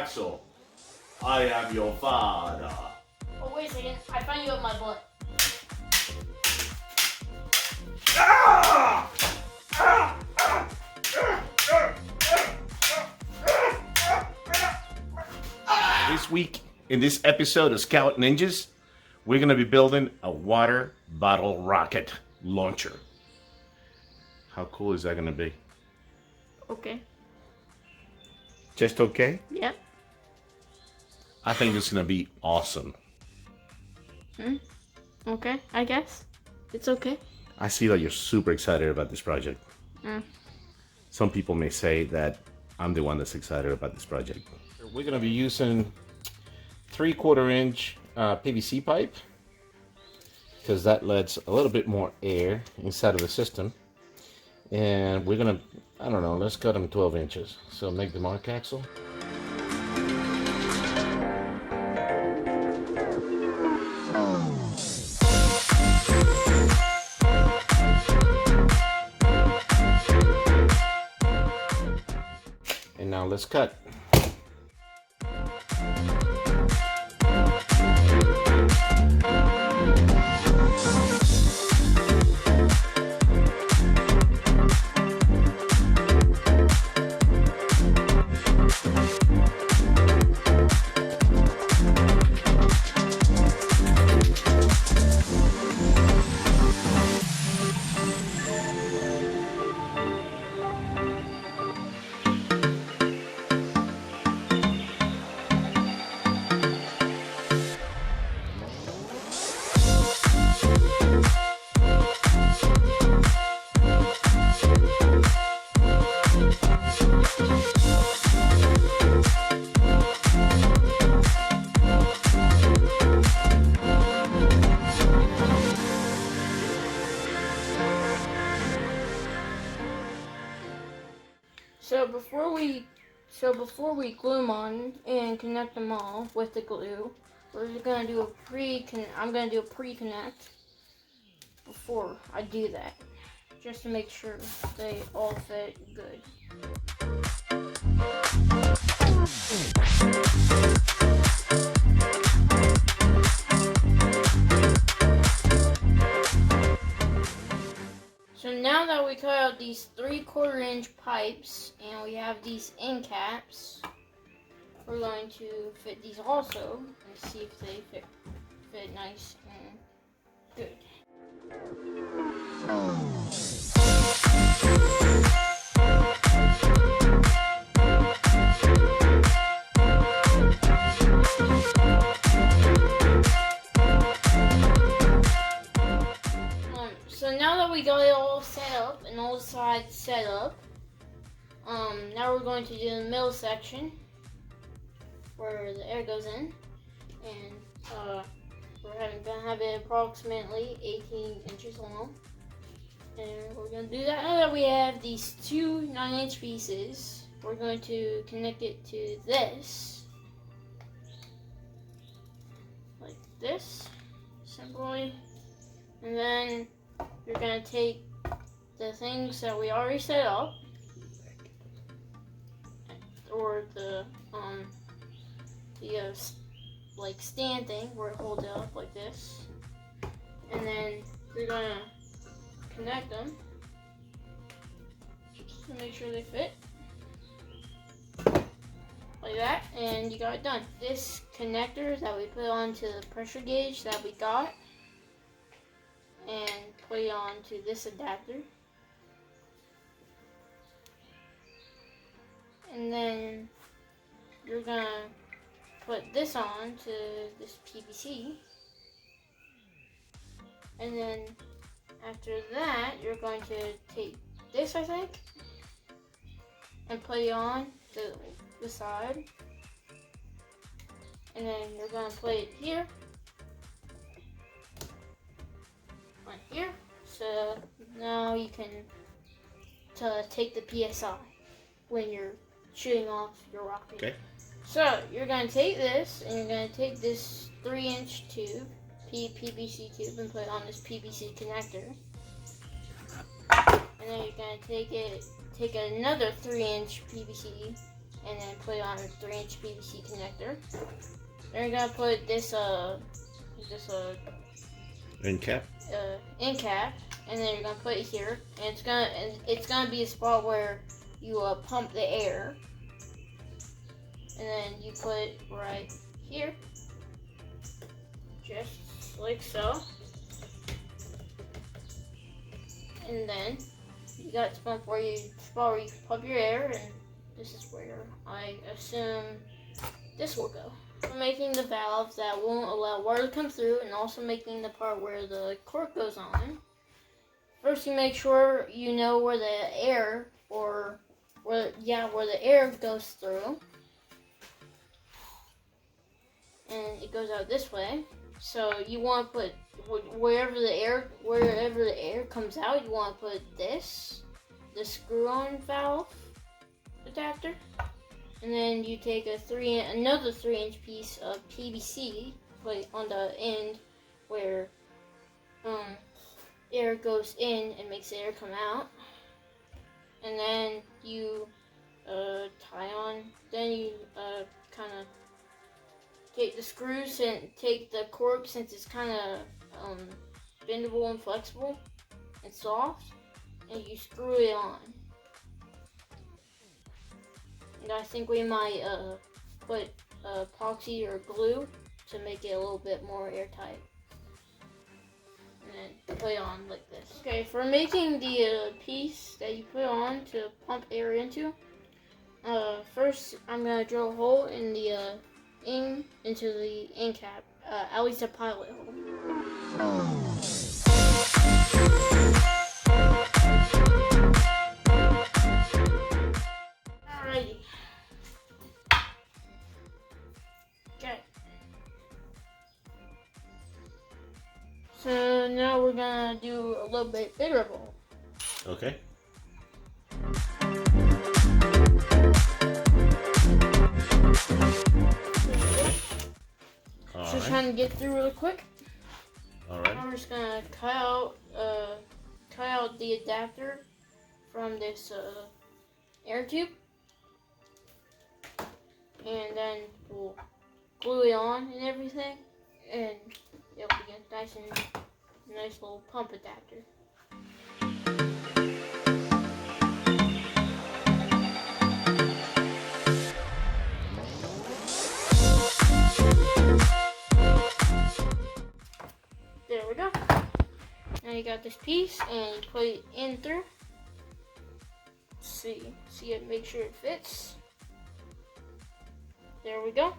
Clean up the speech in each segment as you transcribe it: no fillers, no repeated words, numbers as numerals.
Axel. I am your father. Oh, wait a second. I found you up my butt. Ah! This week, in this episode of Scout Ninjas, we're going to be building a water bottle rocket launcher. How cool is that going to be? Okay. Just okay? Yep. I think it's going to be awesome. Okay, I guess. It's okay. I see that you're super excited about this project. Some people may say that I'm the one that's excited about this project. We're going to be using 3/4 inch PVC pipe because that lets a little bit more air inside of the system. And we're going to, I don't know, let's cut them 12 inches. So make the mark, Axel. And now let's cut. So before we glue them on and connect them all with the glue, we're gonna do I'm gonna do a pre-connect before I do that, just to make sure they all fit good. So now that we cut out these 3/4 inch pipes and we have these end caps, we're going to fit these also and see if they fit nice and good. So now that we got it all set up and all the sides set up, now we're going to do the middle section where the air goes in, and we're gonna have it approximately 18 inches long, and we're gonna do that. Now that we have these two 9-inch pieces, we're going to connect it to this, like this, simply, and then you're gonna take the things that we already set up, or the like stand thing where it holds it up like this, and then you're gonna connect them just to make sure they fit like that, and you got it done. This connector that we put onto the pressure gauge that we got, and put it onto this adapter, and then you're gonna put this on to this PVC, and then after that you're going to take this, I think, and put it on the side, and then you're gonna put it here, right here. So now you can take the PSI when you're shooting off your rocket. Okay. So you're gonna take this, and you're gonna take this 3-inch tube, PVC tube, and put it on this PVC connector. And then you're gonna take another 3-inch PVC and then put it on a 3-inch PVC connector. Then you're gonna put this End cap. end cap, and then you're gonna put it here, and it's gonna be a spot where you pump the air, and then you put it right here, just like so, and then you got the spot where you pump your air, and this is where I assume this will go. We're making the valves that won't allow water to come through, and also making the part where the cork goes on. First, you make sure you know where the air, where the air goes through, and it goes out this way. So you want to put wherever the air comes out, you want to put the screw-on valve adapter. And then you take another 3-inch piece of PVC, put it on the end where air goes in and makes the air come out. And then you tie on. Then you kind of take the screws and take the cork, since it's kind of bendable and flexible and soft, and you screw it on. And I think we might put epoxy or glue to make it a little bit more airtight. And then put it on like this. Okay, for making the piece that you put on to pump air into, first I'm gonna drill a hole in the into the end cap, at least a pilot hole. Alrighty. Okay. So now we're gonna do a little bit bigger of a hole. Okay. Just trying to get through really quick. All right. I'm just gonna cut out the adapter from this air tube, and then we'll glue it on and everything, and it'll be a nice little pump adapter. There we go. Now you got this piece, and you put it in through. See it, make sure it fits. There we go,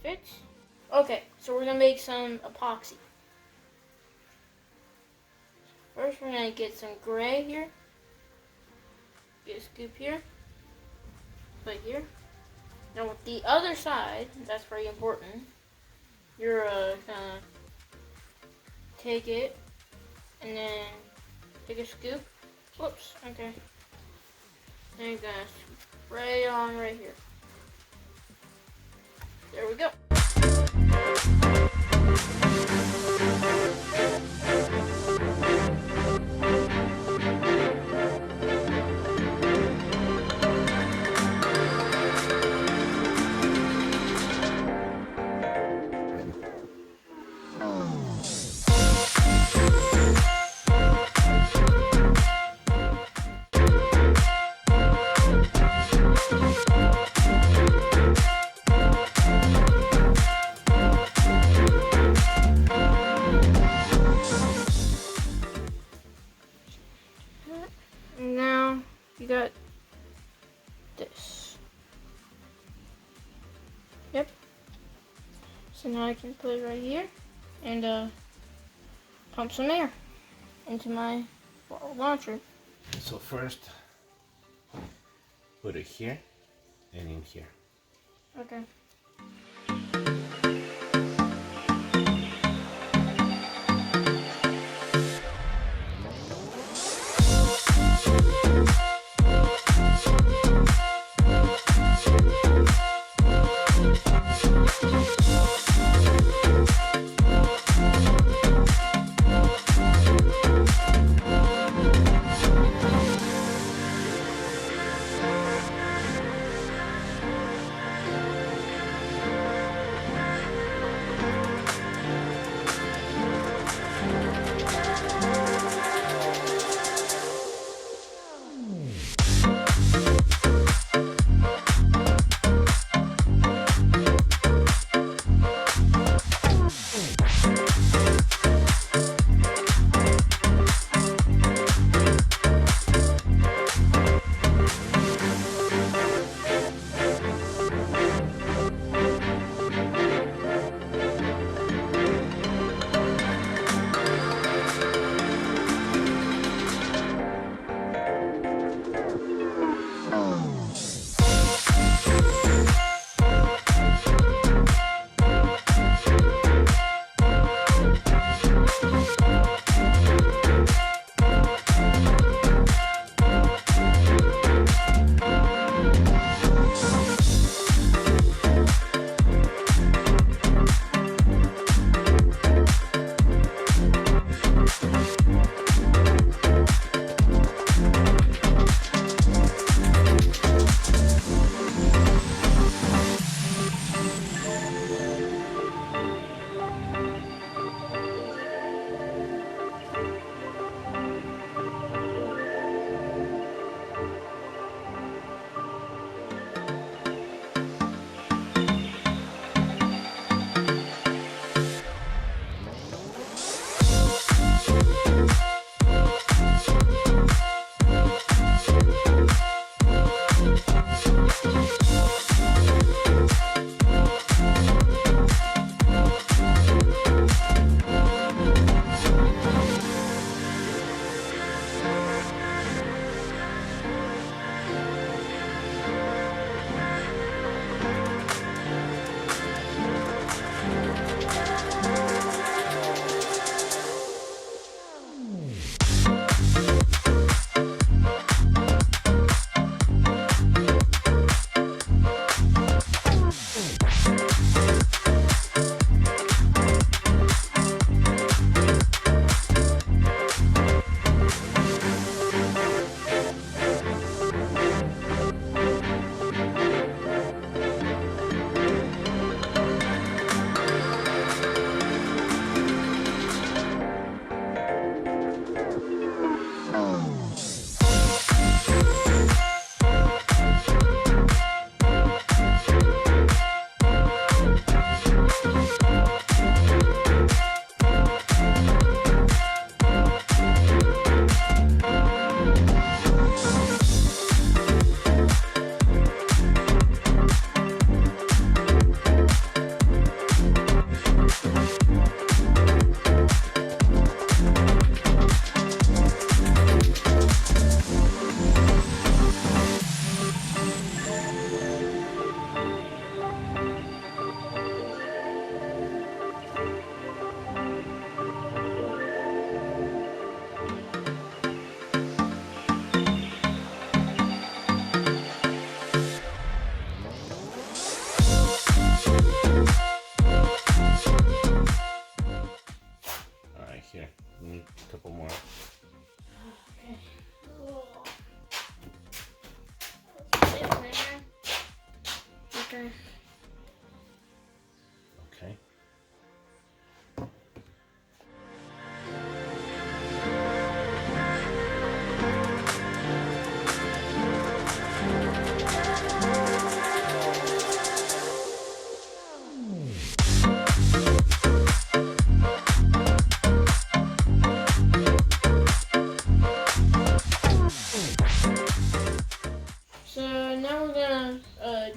fits. Okay, so we're gonna make some epoxy. First, we're gonna get some gray here. Get a scoop here. Put here. Now with the other side, that's very important. You're gonna take it and then take a scoop. Whoops, okay. Then you're gonna spray it on right here. There we go. Now you got this. Yep. So now I can put it right here and pump some air into my launcher. So first, put it here and in here. Okay.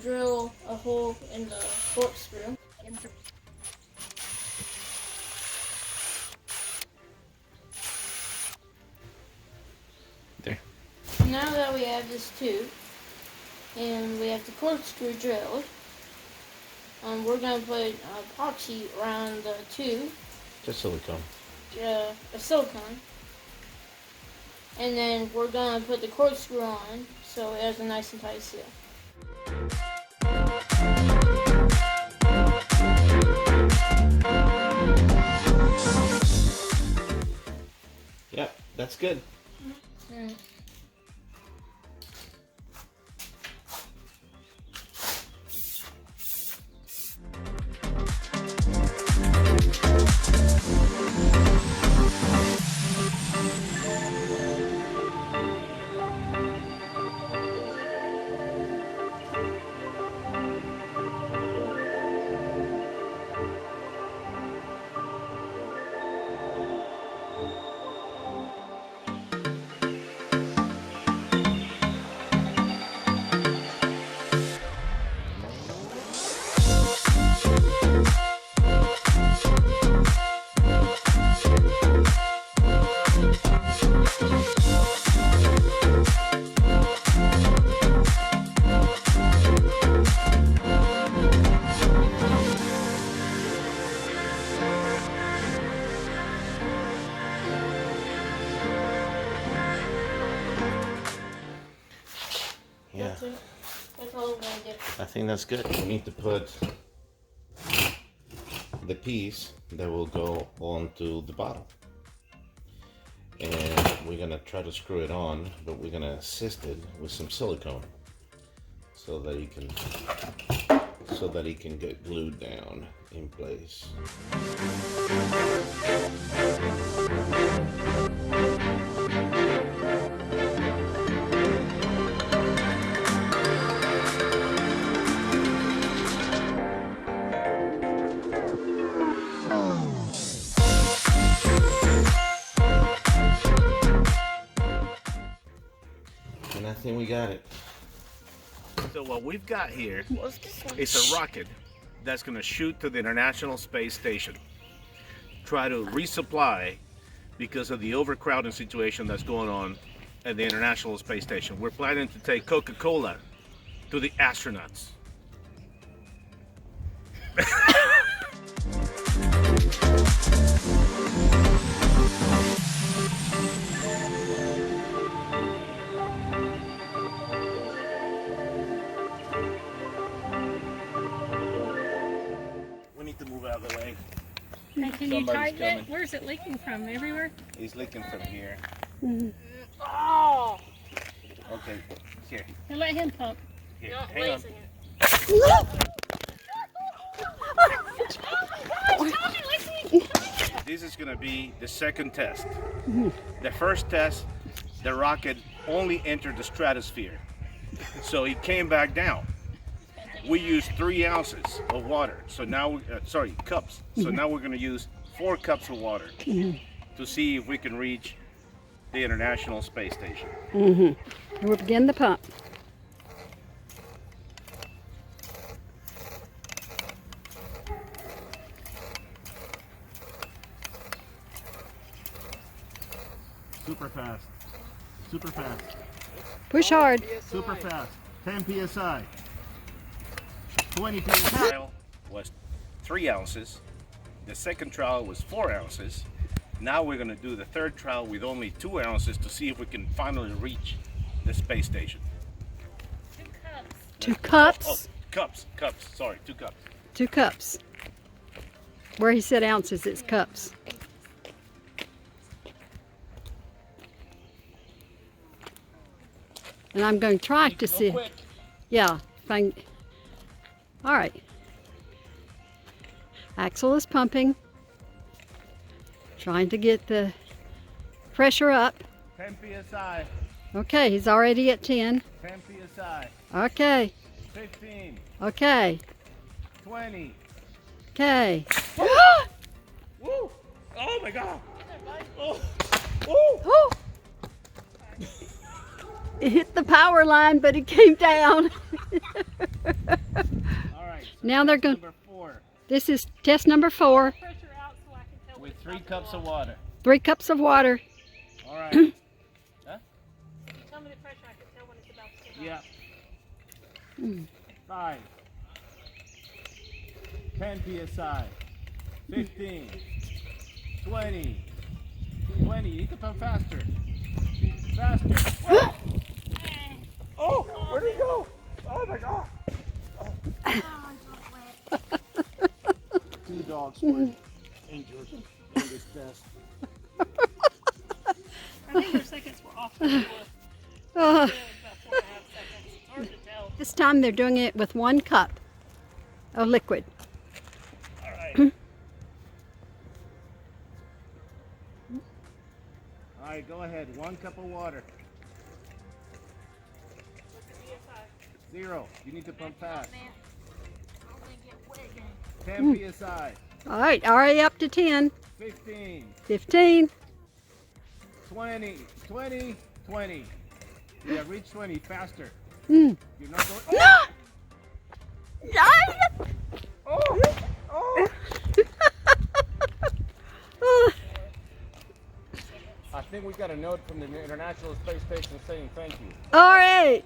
drill a hole in the corkscrew. There. Now that we have this tube and we have the corkscrew drilled, we're going to put epoxy around the tube. Just silicone. A silicone. And then we're going to put the corkscrew on so it has a nice and tight seal. Yep, that's good. Mm. Yeah, That's all we're going to do. I think that's good. We need to put the piece that will go onto the bottle. And we're gonna try to screw it on, but we're gonna assist it with some silicone so that it can get glued down in place. And I think we got it. So what we've got here What's this one? is a rocket that's going to shoot to the International Space Station. Try to resupply because of the overcrowding situation that's going on at the International Space Station. We're planning to take Coca-Cola to the astronauts. We need to move out of the way. And can you Somebody's tighten it? coming. Where's it leaking from? Everywhere? He's leaking from here. Oh! Okay, here. And let him pump. Here. No, Hang wait a on. second. This is going to be the second test. The first test, the rocket only entered the stratosphere. So it came back down. We used 3 ounces of water. So now, cups. So now we're going to use 4 cups of water to see if we can reach the International Space Station. And we'll begin the pump. Super fast. Super fast. Push hard. Super fast. 10 psi. 20 psi. Trial was 3 ounces. The second trial was 4 ounces. Now we're going to do the third trial with only 2 ounces to see if we can finally reach the space station. 2 cups. Cups. Sorry, 2 cups. 2 cups. Where he said ounces, it's cups. And I'm going to try to see. Quick. Yeah. All right. Axel is pumping. Trying to get the pressure up. 10 psi. Okay, he's already at 10. 10 psi. Okay. 15. Okay. 20. Okay. Woo! Oh my God! Oh. Oh! It hit the power line, but it came down. All right. So Now they're test going. Number 4 This is test number 4. Pressure out so I can tell with when 3 it's cups about of to water. 3 cups of water. All right. go off. Tell me the pressure, I can tell when it's about to go off. Yeah. 5. 10 psi. 15. 20. 20. You need to pump faster. Faster. Oh, where'd he go? Oh my God. 2 dogs were injured in this test. I think their seconds were off. The floor. Oh, Good, about 4.5 seconds. It's hard to tell. this time they're doing it with 1 cup of liquid. All right. All right, go ahead. 1 cup of water. What's the PSI? 0. You need to pump fast. Man, I'm gonna get wet again. 10 psi. All right, already up to 10, 15. 15. 20. 20. 20. Yeah, reach 20 faster. Mm. You're not going. No! Oh! Oh! Oh. I think we got a note from the International Space Station saying thank you. All right.